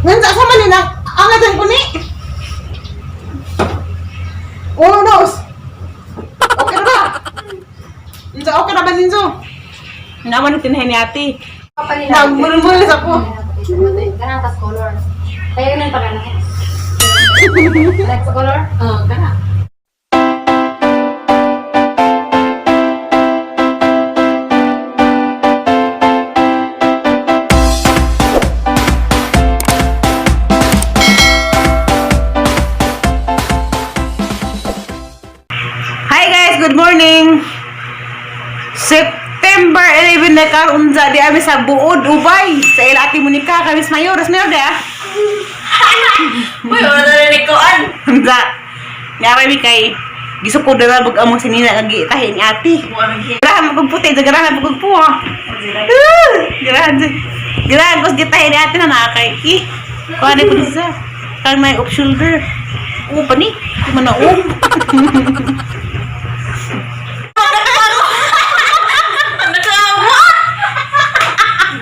Ngansa sa man na angatan ko ni. Oh, nos. Okay na ba? Ngansa okay na ba ninyo? Naman tinahin ni ate. Nagmulul-mulul ako. Ganang tas color. Kaya yun yung pag-anak. Like sa color? Oo, ganang. Hi guys, good morning. September 11 na karon unsa di ami sa Buod, Ubay. Sa ila ati Monica, kamis mayor, mayor dia. Uy, wala na nilikoan. Unsa? Nyara mi kay gisukod na bug among sinina lagi tahi ni ati. Garahan mo puti, garahan mo puwa. Garahan ko gitahi ni ati na nakay. Kuha ni ko sa. Kan may off shoulder. Pa ni, mana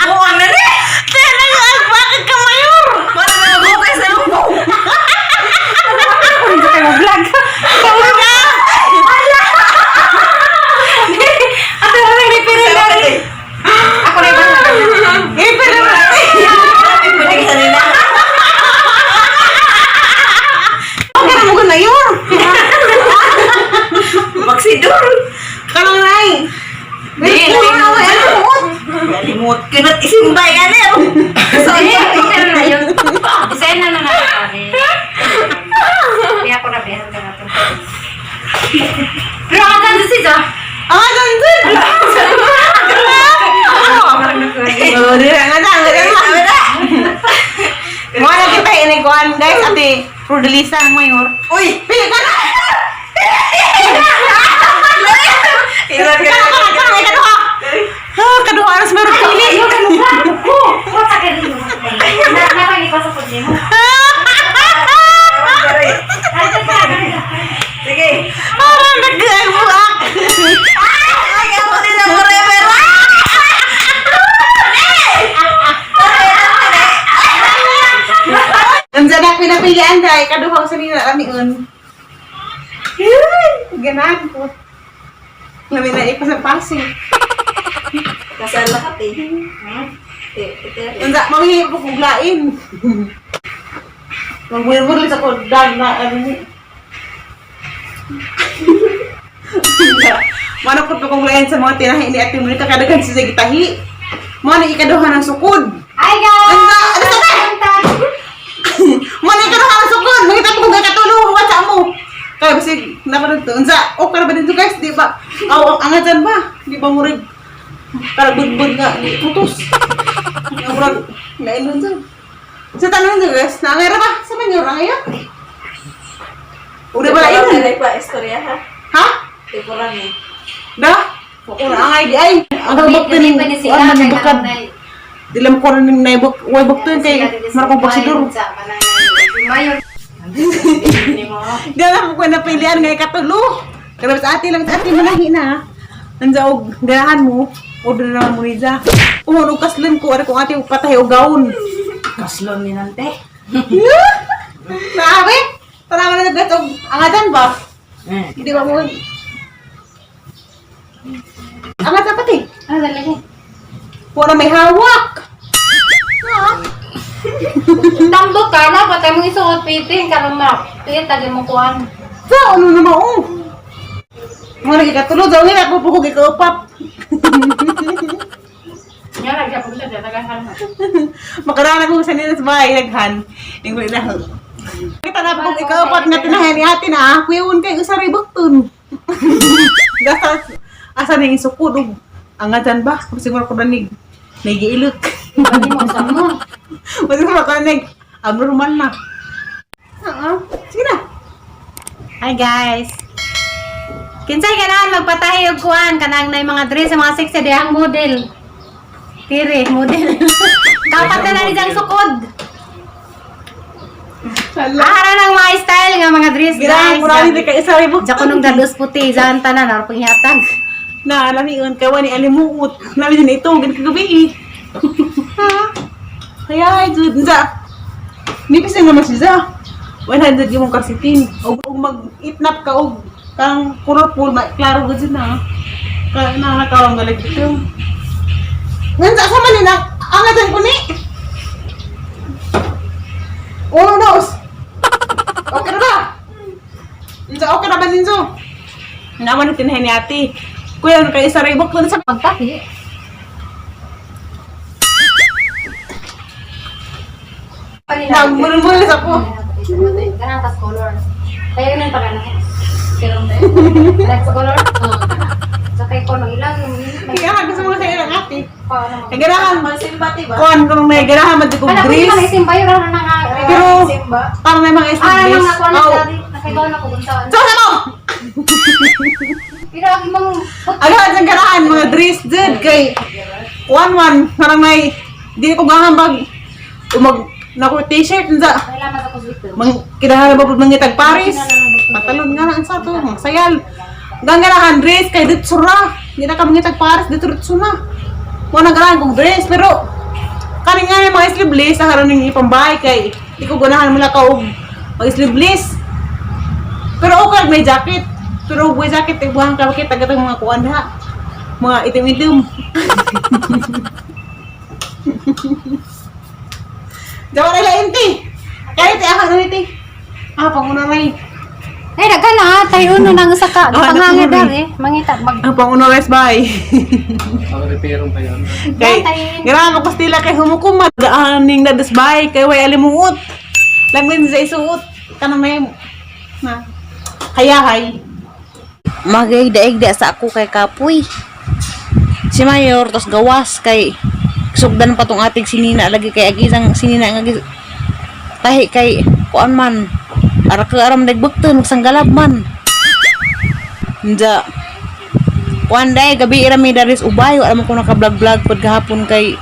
Buwan na rin! bakit ka mayor? Wala na bukay sa upo! Hindi kayo vlog. Tawag na! Ate, wala na ipinin na rin! Ako na iba na rin! Ipinin mo natin! Ipinin ka rin na! Okay na mo ko mayor! Magsidol! Kanang nai! Di, Limot. Kinot isimbay ka na yun! So, yun na yun. Design na naman kami. Kaya ako na behan ka natin. Pero ako ganda si Jo. Ah, ganun! Oh, di na nga Mga na kita inikuan guys, ate Rudelisa ang mayor. Uy! Pili ka na! Ilan ka na! Kaduha! Kaduha aras meron pili! Ayaw ka nung plano ko! Wata ka rin yung nakalipas sa pudli mo. Sige. Parang nag-buak! Ay, ako din ang forever. Nandiyan na pinapilian dahil kaduha sa nila lamiun. Ganahan ko. Lamin na ipas ang pasig. Kasal lahat eh. Nandiyan, mamili ko kuglain. Magbulil-bulil sa kodang na ano ni. Manok ko kuglain sa mga tinahin ni Ate Monica kadagan sa gitahi. Mga na ikaduha ng sukod. Hi guys! Ano sa Mana ka na sukod, makita ko kung katulong ko sa mo. Kaya basi napanood to. Unsa, okay na ba dito guys, di ba? Aw, ang angajan ba? Di ba murig? Para budbud nga ni putus. Ang murag lain dun. Sa tanong dito guys, nangayra ba? Sa manyo ngayon? Udah ba lain? Ay pa, istorya ha. Ha? Tikuran eh. Da? Ako na ang ID ay. Ang babak to ning ano ning bukad. Dilam ko ning naibok, way buk to kay marakong pasidor. Mayor. Di alam ko na pilihan ngay katulo. Pero sa ate lang, sa ate manahi na. Nandiyan og ganahan mo. Order naman mo niya. Puhunog kaslan ko. Ara kung ate patay o gawon. Kaslon ni nante. Naabi? Tara mo na naggatog. Angatan ba? Hindi ba mo? Angat na pati. Ano talaga? Pura may hawak. Tambok ka na, patay mo isuot piting ka naman. Kaya tagi mo kuhan. So, ano naman o? Mga nagkakatulog. Daw nila, pupukog ikaupap. Yan, nagkapag siya, tagasan mo. Makarana ko sa nila sa bahay, naghan. Yung wala na. Kita na pupukog ikaupap nga tinahan ni ate na, kuyawan kayo sa ribakton. Gasas, asa na yung sukudog. Angatan ba? Kasi mo ako nanig. Nagiilot. Hindi mo sa mo. Kasi mo ako nanig. Abnormal na. Sige na. Hi guys. Kinsay ka na magpatahi og kuhan kanang nay mga dress sa mga sexy dihang model. Tire, model. Kapat na lang isang sukod. Ahara ng mga style nga mga dress Gira, murali di guys. ka isa ribok. Diyan ko nung dalos puti, dyan tanan, or panghihatag. Na, alam yun, kawa ni alimuot. Namin din ito, ganit kagabi eh. Ha? Kaya, Jud, nza. Nipis na naman siya. 100 yung karsitin. O mag-itnap ka o kang colorful, klaro ka dyan na. Kaya nakakawang galag ito. Ngayon sa manila, angatan ko ni. Oh, nos. Okay na ba? Okay na ba ninyo? Naman ang tinahin ni ate. Kuya, ano kayo sa ribok ko na sa Pagtahi. nagmulmul sa ko. Ganang tas color. Kaya yun yung pagana. Next color? Sa kay ko nang ilang yung Kaya nga gusto mo sa ilang ate. paano mo. Kaya ganahan, Masimba, diba? kuhan ko nung may ganahan, madigong Alam mo gris. yung isimba yun ano nang Pero, Simba. parang may mga ah isang nang gris. nakuha na Oh. dati. Nakagawa na ko kung saan. So, ano? Pero ang imong Agad ang ganahan, mga dress dyan kay one parang may, di ko gahambag, naku t-shirt, nza. kailangan ako dito. Kinahanap ba mangitag Paris? Patalon nga na sa to, sayal. Gangarahan dress kay dito sura. Hindi na ka mangitag Paris dito sura. Mo nagarahan kong dress pero kaning nga yung mga sleeveless sa karon ning ipambahay kay di ko ganahan mula ka og mag sleeveless. Pero okay may jacket. Pero may jacket buhang ka bakit tagatang mga kuan ha. Mga itim-itim. Jawa na lang inti. Kaya ti ako niti. Panguna ray. Ay dagan na tayo uno nang saka pangangit naku, dari mangita mag Panguna res bye. Repairong pa yun. Kay Bantay. grabe ko stila kay humukumat daaning na dasbay kay way alimuot. Lamin sa isuot kanang may na kayahay. Magay-daig sa ako kay Kapoy. Si Mayor tos gawas kay sugdan pa tong ating sinina lagi kay agisang sinina nga tahi kay kuan man ara ka aram nagbukton magsanggalab man. Nja one day gabi irami daris ubay wala man ko naka-vlog pod gahapon kay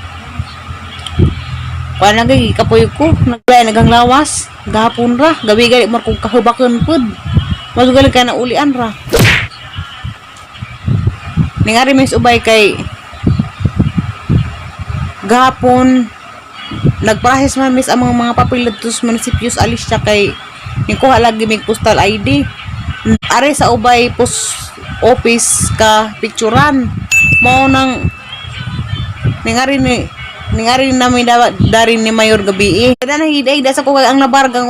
kuan lagi kapoy ko nagbay nagang lawas gahapon ra gabi gali mar kong kahubakon pod masugali ka na ulian ra ningari mis ubay kay gahapon nagprahis man mis ang mga papel dito sa municipios alis siya kay nikuha lagi mig postal ID are sa ubay post office ka picturean mao nang ningari namin darin ni Mayor gabi kada nahiday da sa ko ang nabargang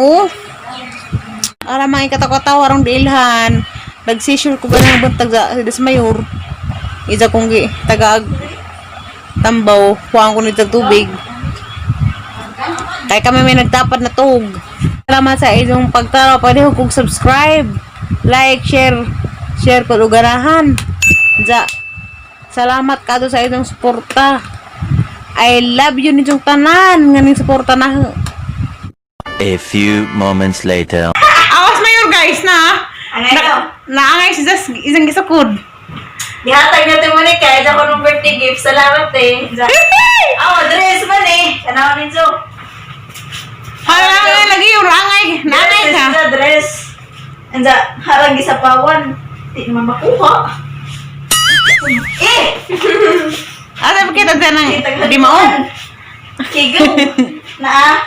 ara may katakataw arang diilhan nagsisure ko ganang buntag sa Mayor isa kong tagaag tambaw kuhaan ko nito tubig kaya kami may nagtapat na tug. Salamat sa inyong pagtaraw. Pwede ko kong subscribe, like, share ko lugarahan. Salamat ka sa inyong suporta. I love you ninyong tanan nga ning suporta na. A few moments later. Awas Mayor guys na. Angay ko. Naangay si Jess isang gisakod. Dihatag na ito mo ni Kaya dyan ko ng birthday gift. Salamat eh. Dress man eh. Kanawa ninyo. Harangay lagi yung rangay. Nangay ka. Dress. Anda, harang gisapawan. Di naman makuha. Asa pa kita dyan ng di mo? Kigo. Na.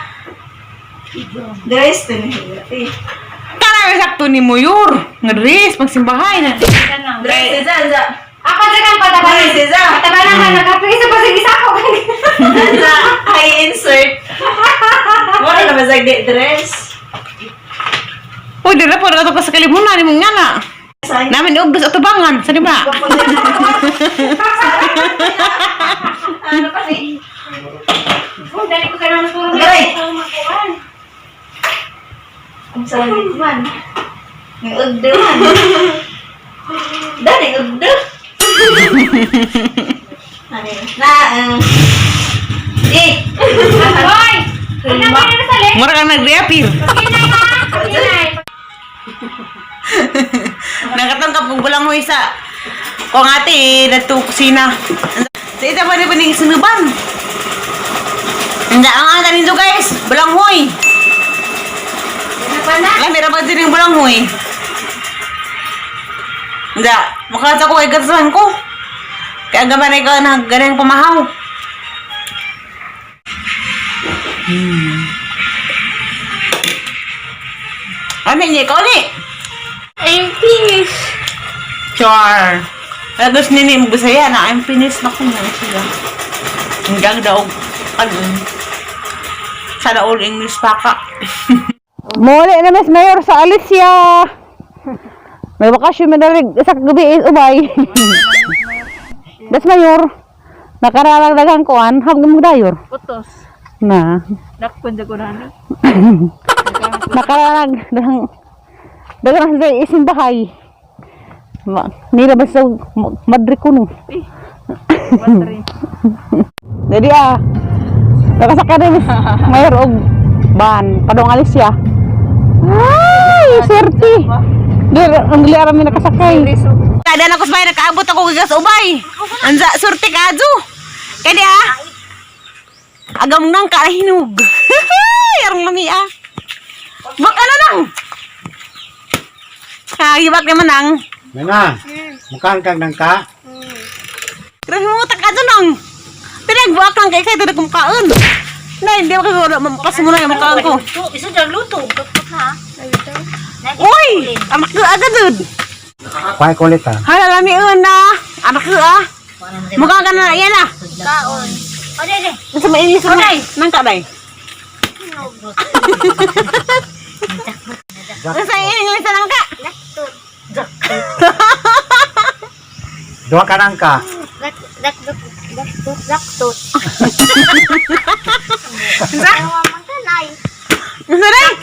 Dress. Karami sakto ni Mayor. Nga dress, pagsimbahay na. Dress. Anda. Ako dagan patabalan. Dress. Patabalan ka nagapisa pa sige sa ako. Anda. High insert. Muna na masag dress. Uy, dira po na ito pa sa kalimunan. Ni mong nga na. Namin iugdos at tubangan. Sa di ba? Ano kasi? Oh, dali ko kailangan puro Aray! makuhan. Ang sarang man. May ugdo man. Dali, ugdo. Hoy! Ano Lima. ba yun sa left? Mura kang nag-reappear. Inay ha! Inay! Nakatang kapag bulang huy sa kung ate, dato kusina. Sa ita pa rin pa ni sinuban. Hindi, ang ata nito guys, bulang huy. Ano pa na? Alam, meron pa din yung bulang huy. Hindi, makasa ko kay gatasan ko. Kaya gaman ikaw na ganang pamahaw. Kami niya, ikaw ni. I'm finished. Char. Tapos nini mo Bisaya na, I'm finished na ko na sila. Hanggang daw, sana all English pa ka. Muli na Miss Mayor sa Alicia. May bakasyon mo na rin sa gabi ubay. Miss Mayor, nakararagdagan ko an, hanggang mo dayor. Putos. Na. Nakpunta ko na. Nakararagdagan sa isin bahay. Nilabas sa madri ko no. Jadi nakasakay rin Miss Mayor og ban, padong Alicia. Ay, serti. Ang giliara mi nakasakay. Kada na ko sa bahay, nakaabot ako gagas ubay. Anza, surti ka, Aju. Kaya di agam nang karahinog. Yarang lami Bak ano nang? Hagibak naman nang. Nana, mukhang kang nangka. Grabe mo tak ka nang. Pinagbuak lang kay tidak kumkaan. Na, hindi ako mampas mo na yung makaan ko. Isa dyan luto. Tuktok na. Uy! Anak ko agad dun. Kuhay kulit ha. Hala, lami na. Anak ko Mukha ka na, yan Kaon. O, dede. Nasa mainis mo. Nang kaday. Nasa inis na lang ka. Dua ka nangka. Laktot. Nasa rin?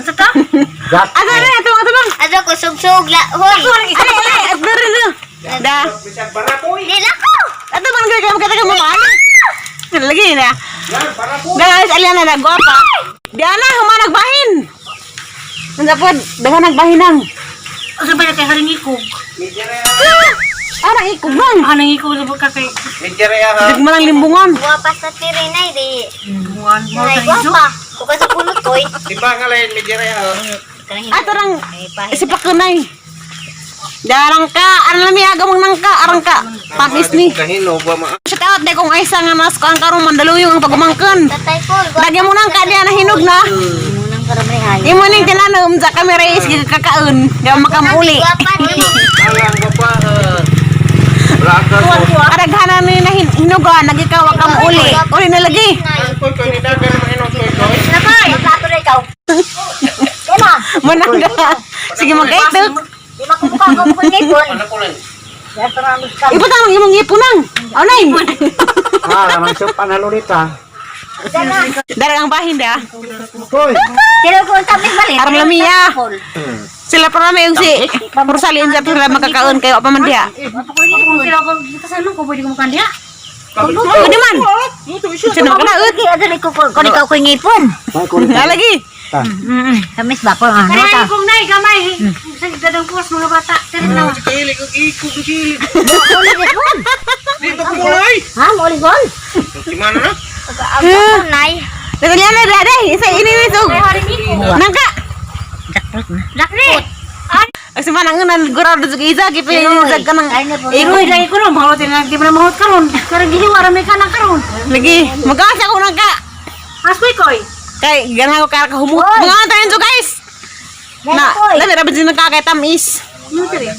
Asa ka? Jak. Asa rin? Ito bang? Asa ko sugsug la. Hoy. Ay, at rin na. Da. Dila ko. Ito bang gagawin mo kata ka mo ano? Lagi na. Guys, alian na nagwapa. Diana, humanag bahin. Nasa po, dahan nagbahin ang. Asa ba kay haring ikog? Arang ikog bang. Anang ikog sa ka kay Dig mo ng limbungan. guwapa sa tirinay di. Ay guwapa. Kuka sa pulot koy. Ato rang isipak ko nay. Darang ka, ano nami agamang nang ka, arang ka. Pagis ni. Shout out de kung aysa nga mas ko ang karong mandaluyong ang pagumangkan. Tatay ko. Lagyan mo nang ka diyan na hinog na. Munang karamay ay. Imo ning tinanom sa kamera is kakaon. Di makamuli. Guwapa ni. Araghanan ni na hinuga, nagikaw ka uli. Uli na lagi. Napay. Plato na ikaw. Kena. Manangga. Sige mag-ito. Di makumukha ko ko ngipon. Iputang ang imong ipunang. Onay. Ah, naman siya panalulita. Darang ang bahin da. Hoy. Pero kung tamis balik. Arang lamiya. Sila pa naman yung si Rosalyn sa sila magkakaon kayo pa man diha. Pwede man. Sino ka na ut? Ada ni ko ko ikaw ko ngipon. Kuhay kulit ha. Lagi. Ta. Tamis ba ko ano Kaya ta? kung nay gamay, sa dadang puwas mga bata. Tira na. Ha, mo ligol. Ako nay. Nagalian na dada. Isa ini isog. Nangka. Lakrit. Kasi manangan gurado sa isa gipilizag ka ng Ikoy lagi ko no, mahot na di na mahot karon. Karang gihi marami ka na karon. lagi. Magkasa ko nangka. Askoy koy. Kay ganahan ko kara kahumot. Mga tayo guys. Na, labi rabi din nagkakay tamis. Ano tiri?